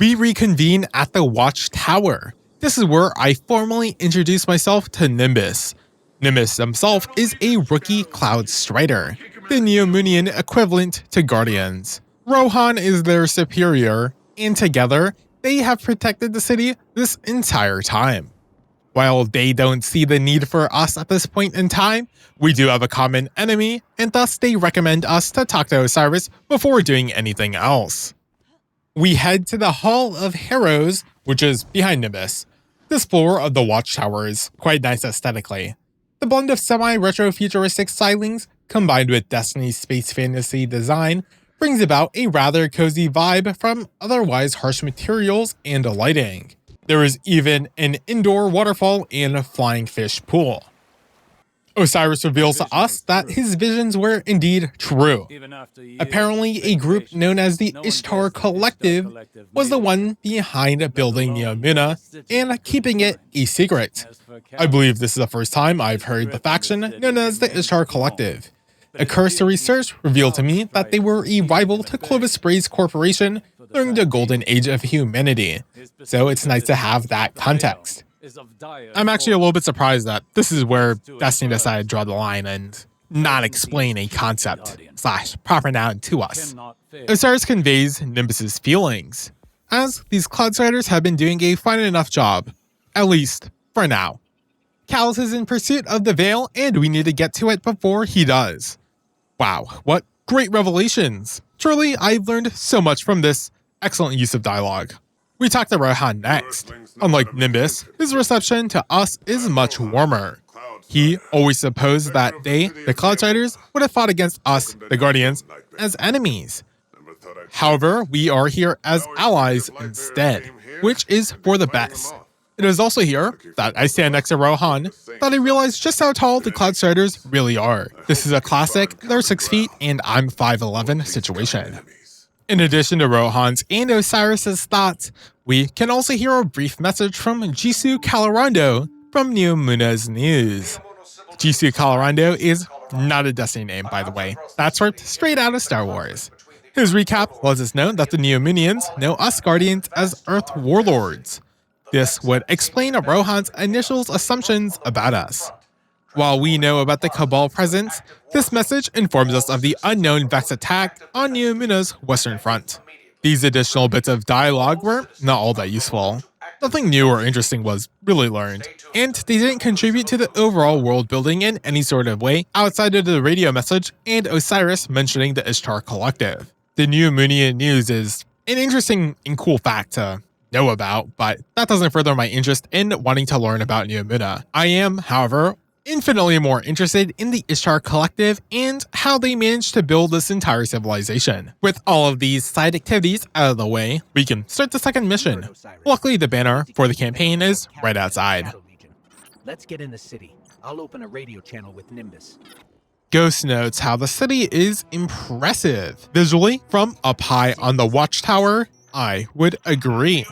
We reconvene at the Watchtower. This is where I formally introduce myself to Nimbus. Nimbus himself is a rookie cloud strider, the Neomunian equivalent to Guardians. Rohan is their superior, and together, they have protected the city this entire time. While they don't see the need for us at this point in time, we do have a common enemy, and thus they recommend us to talk to Osiris before doing anything else. We head to the Hall of Heroes, which is behind Nimbus. This floor of the Watchtower is quite nice aesthetically. The blend of semi-retro futuristic stylings, combined with Destiny's space fantasy design, brings about a rather cozy vibe from otherwise harsh materials and lighting. There is even an indoor waterfall and a flying fish pool. Osiris reveals to us that his visions were indeed true. Apparently, a group known as the Ishtar Collective was the one behind building Neomunian and keeping it a secret. I believe this is the first time I've heard the faction known as the Ishtar Collective. A cursory search revealed to me that they were a rival to Clovis Spray's corporation during the golden age of humanity, so it's nice to have that context. I'm actually a little bit surprised that this is where Destiny decided to draw the line and not explain a concept / proper noun to us. Osiris conveys Nimbus's feelings, as these Cloud Striders have been doing a fine enough job, at least for now. Calus is in pursuit of the Veil, and we need to get to it before he does. Wow, what great revelations! Truly, I've learned so much from this excellent use of dialogue. We talk to Rohan next. Unlike Nimbus, his reception to us is much warmer. He always supposed that they, the Cloudsiders, would have fought against us, the Guardians, as enemies. However, we are here as allies instead, which is for the best. It is also here that I stand next to Rohan that I realize just how tall the Cloudsiders really are. This is a classic, they're 6 feet and I'm 5'11" situation. In addition to Rohan's and Osiris's thoughts, we can also hear a brief message from Jisoo Calorando from Neomunian's news. Jisoo Calorando is not a Destiny name, by the way. That's ripped straight out of Star Wars. His recap lets us know that the Neomunians know us Guardians as Earth Warlords. This would explain Rohan's initial assumptions about us. While we know about the Cabal presence, this message informs us of the unknown Vex attack on Neomunian's western front. These additional bits of dialogue were not all that useful. Nothing new or interesting was really learned, and they didn't contribute to the overall world building in any sort of way outside of the radio message and Osiris mentioning the Ishtar Collective. The Neomunian news is an interesting and cool fact to know about, but that doesn't further my interest in wanting to learn about Neomunian. I am, however, infinitely more interested in the Ishtar Collective and how they managed to build this entire civilization. With all of these side activities out of the way, we can start the second mission. Luckily, the banner for the campaign is right outside. Let's get in the city. I'll open a radio channel with Nimbus. Ghost notes how the city is impressive. Visually, from up high on the Watchtower, I would agree.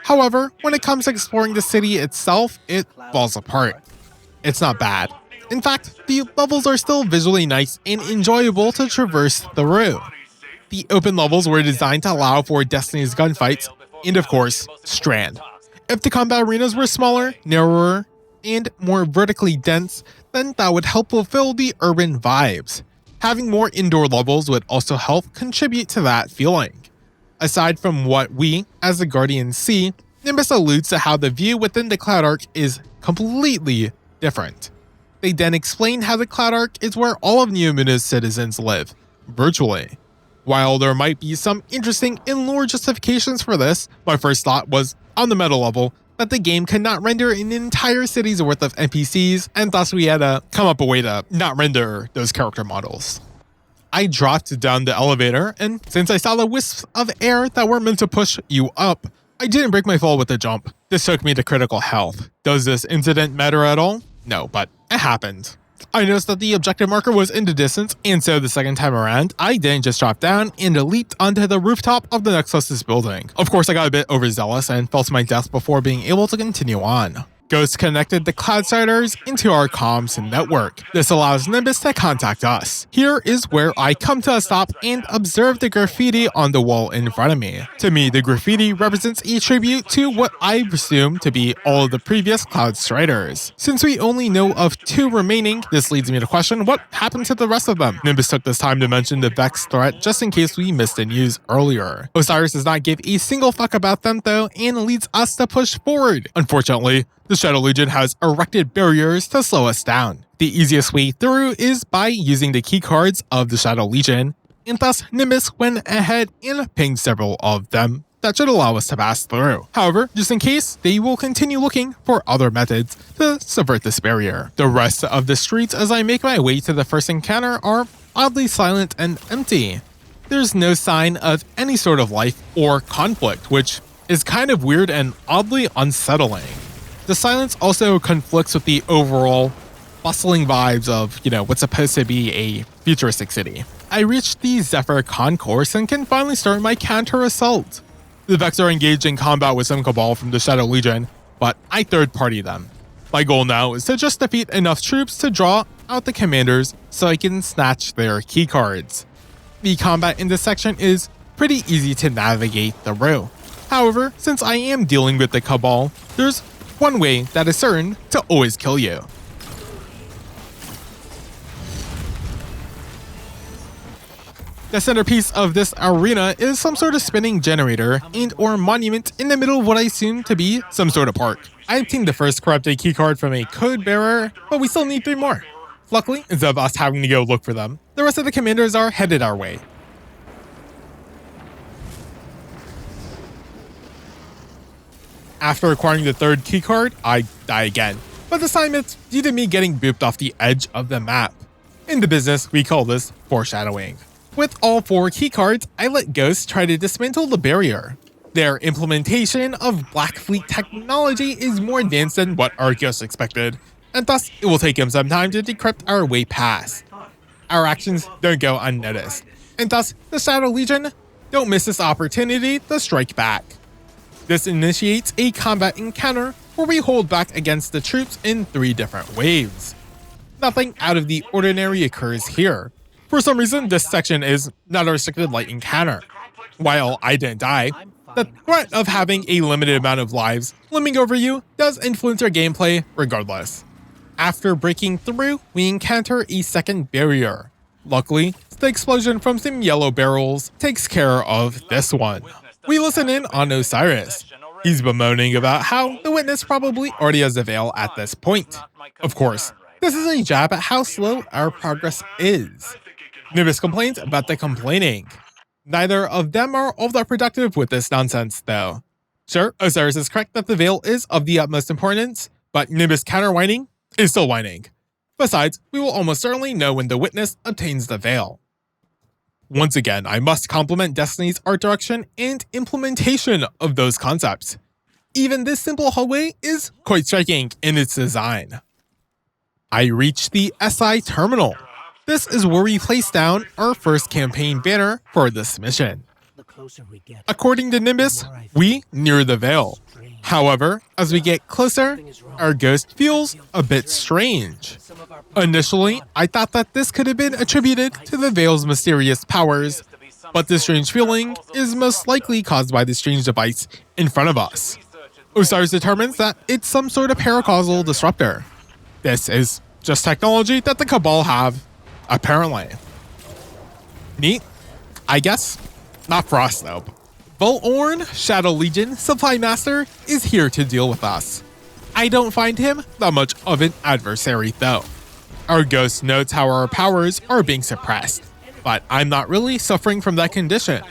However, when it comes to exploring the city itself, it falls apart. It's not bad. In fact, the levels are still visually nice and enjoyable to traverse through. The open levels were designed to allow for Destiny's gunfights, and of course, Strand. If the combat arenas were smaller, narrower, and more vertically dense, then that would help fulfill the urban vibes. Having more indoor levels would also help contribute to that feeling. Aside from what we, as the Guardians, see, Nimbus alludes to how the view within the Cloud Arc is completely different. They then explain how the Cloud Arc is where all of Neomunian's citizens live, virtually. While there might be some interesting and lore justifications for this, my first thought was, on the meta level, that the game could not render an entire city's worth of NPCs, and thus we had to come up with a way to not render those character models. I dropped down the elevator, and since I saw the wisps of air that were meant to push you up, I didn't break my fall with the jump. This took me to critical health. Does this incident matter at all? No, but it happened. I noticed that the objective marker was in the distance, and so the second time around, I didn't just drop down and leaped onto the rooftop of the next closest building. Of course, I got a bit overzealous and fell to my death before being able to continue on. Ghost connected the Cloud Striders into our comms network. This allows Nimbus to contact us. Here is where I come to a stop and observe the graffiti on the wall in front of me. To me, the graffiti represents a tribute to what I presume to be all of the previous Cloud Striders. Since we only know of 2 remaining, this leads me to question what happened to the rest of them. Nimbus took this time to mention the Vex threat just in case we missed the news earlier. Osiris does not give a single fuck about them though and leads us to push forward. Unfortunately, the Shadow Legion has erected barriers to slow us down. The easiest way through is by using the keycards of the Shadow Legion, and thus Nimbus went ahead and pinged several of them that should allow us to pass through. However, just in case, they will continue looking for other methods to subvert this barrier. The rest of the streets as I make my way to the first encounter are oddly silent and empty. There's no sign of any sort of life or conflict, which is kind of weird and oddly unsettling. The silence also conflicts with the overall bustling vibes of, what's supposed to be a futuristic city. I reached the Zephyr concourse and can finally start my counter-assault. The Vex are engaged in combat with some Cabal from the Shadow Legion, but I third-party them. My goal now is to just defeat enough troops to draw out the commanders so I can snatch their keycards. The combat in this section is pretty easy to navigate through. However, since I am dealing with the Cabal, there's one way that is certain to always kill you. The centerpiece of this arena is some sort of spinning generator and or monument in the middle of what I assume to be some sort of park. I obtained the first corrupted keycard from a code bearer, but we still need 3 more. Luckily, instead of us having to go look for them, the rest of the commanders are headed our way. After acquiring the 3rd keycard, I die again, but this time it's due to me getting booped off the edge of the map. In the business, we call this foreshadowing. With all 4 keycards, I let Ghost try to dismantle the barrier. Their implementation of Black Fleet technology is more advanced than what our Ghost expected, and thus it will take him some time to decrypt our way past. Our actions don't go unnoticed, and thus the Shadow Legion don't miss this opportunity to strike back. This initiates a combat encounter where we hold back against the troops in 3 different waves. Nothing out of the ordinary occurs here. For some reason, this section is not a restricted light encounter. While I didn't die, the threat of having a limited amount of lives looming over you does influence your gameplay regardless. After breaking through, we encounter a 2nd barrier. Luckily, the explosion from some yellow barrels takes care of this one. We listen in on Osiris. He's bemoaning about how the witness probably already has a veil at this point. Of course, this is a jab at how slow our progress is. Nimbus complains about the complaining. Neither of them are all that productive with this nonsense, though. Sure, Osiris is correct that the veil is of the utmost importance, but Nimbus counter-whining is still whining. Besides, we will almost certainly know when the witness obtains the veil. Once again, I must compliment Destiny's art direction and implementation of those concepts. Even this simple hallway is quite striking in its design. I reached the SI terminal. This is where we place down our first campaign banner for this mission. According to Nimbus, we near the veil. However, as we get closer, our ghost feels a bit strange. Initially, I thought that this could have been attributed to the veil's mysterious powers, but this strange feeling is most likely caused by the strange device in front of us. Osiris determines that it's some sort of paracausal disruptor. This is just technology that the Cabal have, apparently. Neat, I guess. Not for us, though. Volorn, Shadow Legion Supply Master, is here to deal with us. I don't find him that much of an adversary, though. Our ghost notes how our powers are being suppressed, but I'm not really suffering from that condition.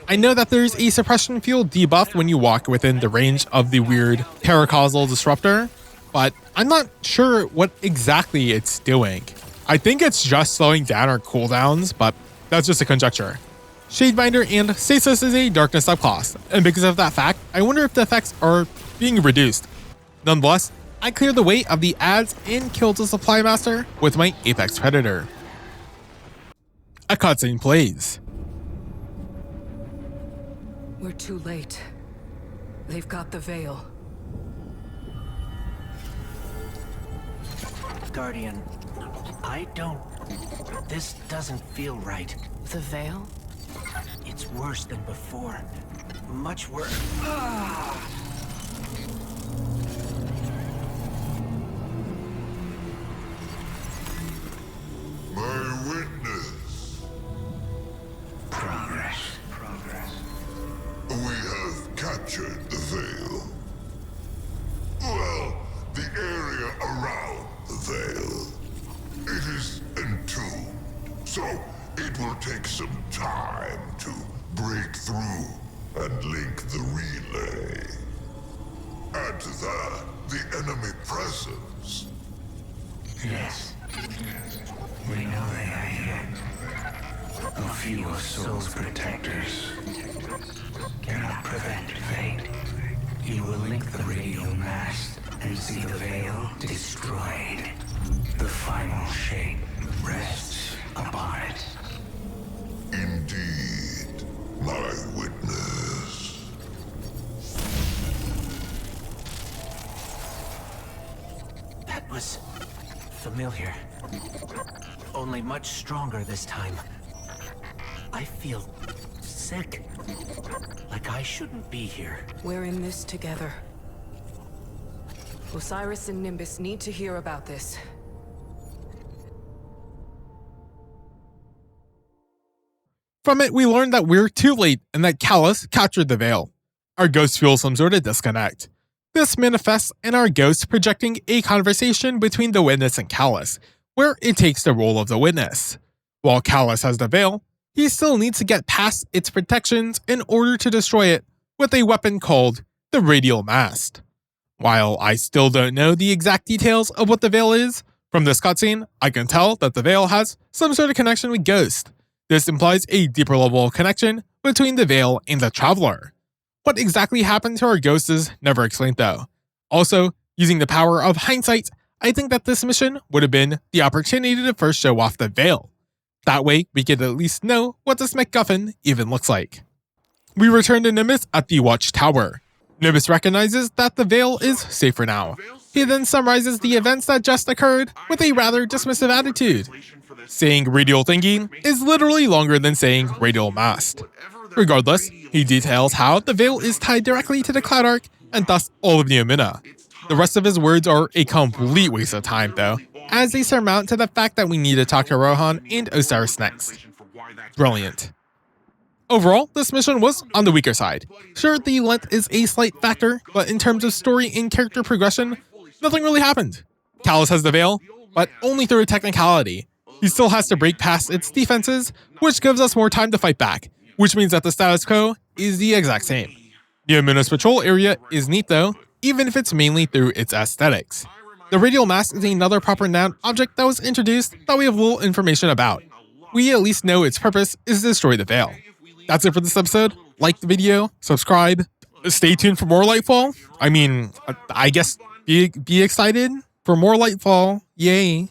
I know that there's a suppression field debuff when you walk within the range of the weird paracausal disruptor, but I'm not sure what exactly it's doing. I think it's just slowing down our cooldowns, but that's just a conjecture. Shadebinder and Stasis is a darkness subclass, and because of that fact, I wonder if the effects are being reduced. Nonetheless, I cleared the way of the ads and killed the Supply Master with my Apex Predator. A cutscene plays. We're too late. They've got the veil. Guardian, this doesn't feel right. The veil? It's worse than before. Much worse. My witness. Progress. We have captured the veil. Well, the area around the veil. It is entombed, so it will take some time to break through and link the relay. Add to that the enemy presence. Yes. We know they are here. A few of Soul's protectors cannot prevent fate. You will link the radio mast and see the veil destroyed. The final shape rests upon it. Indeed, my witness. That was familiar. Only much stronger this time. I feel sick. Like I shouldn't be here. We're in this together. Osiris and Nimbus need to hear about this. From it, we learned that we're too late and that Calus captured the veil. Our ghosts feel some sort of disconnect. This manifests in our ghost projecting a conversation between the witness and Calus, where it takes the role of the witness. While Calus has the veil, he still needs to get past its protections in order to destroy it with a weapon called the radial mast. While I still don't know the exact details of what the veil is, from this cutscene, I can tell that the veil has some sort of connection with Ghost. This implies a deeper level of connection between the veil and the Traveler. What exactly happened to our ghost is never explained though. Also, using the power of hindsight, I think that this mission would have been the opportunity to first show off the veil. That way, we could at least know what this MacGuffin even looks like. We return to Nimbus at the Watchtower. Nimbus recognizes that the veil is safe for now. He then summarizes the events that just occurred with a rather dismissive attitude. Saying radial thingy is literally longer than saying radial mast. Regardless, he details how the veil is tied directly to the Cloud Arc and thus all of Neomunian. The rest of his words are a complete waste of time though, as they surmount to the fact that we need to talk to Rohan and Osiris next. Brilliant. Overall, this mission was on the weaker side. Sure, the length is a slight factor, but in terms of story and character progression, nothing really happened. Calus has the veil, but only through a technicality. He still has to break past its defenses, which gives us more time to fight back, which means that the status quo is the exact same. Neomunian's patrol area is neat though, even if it's mainly through its aesthetics. The radial mast is another proper noun object that was introduced that we have little information about. We at least know its purpose is to destroy the veil. That's it for this episode. Like the video, subscribe, stay tuned for more Lightfall. I mean, I guess be excited for more Lightfall. Yay.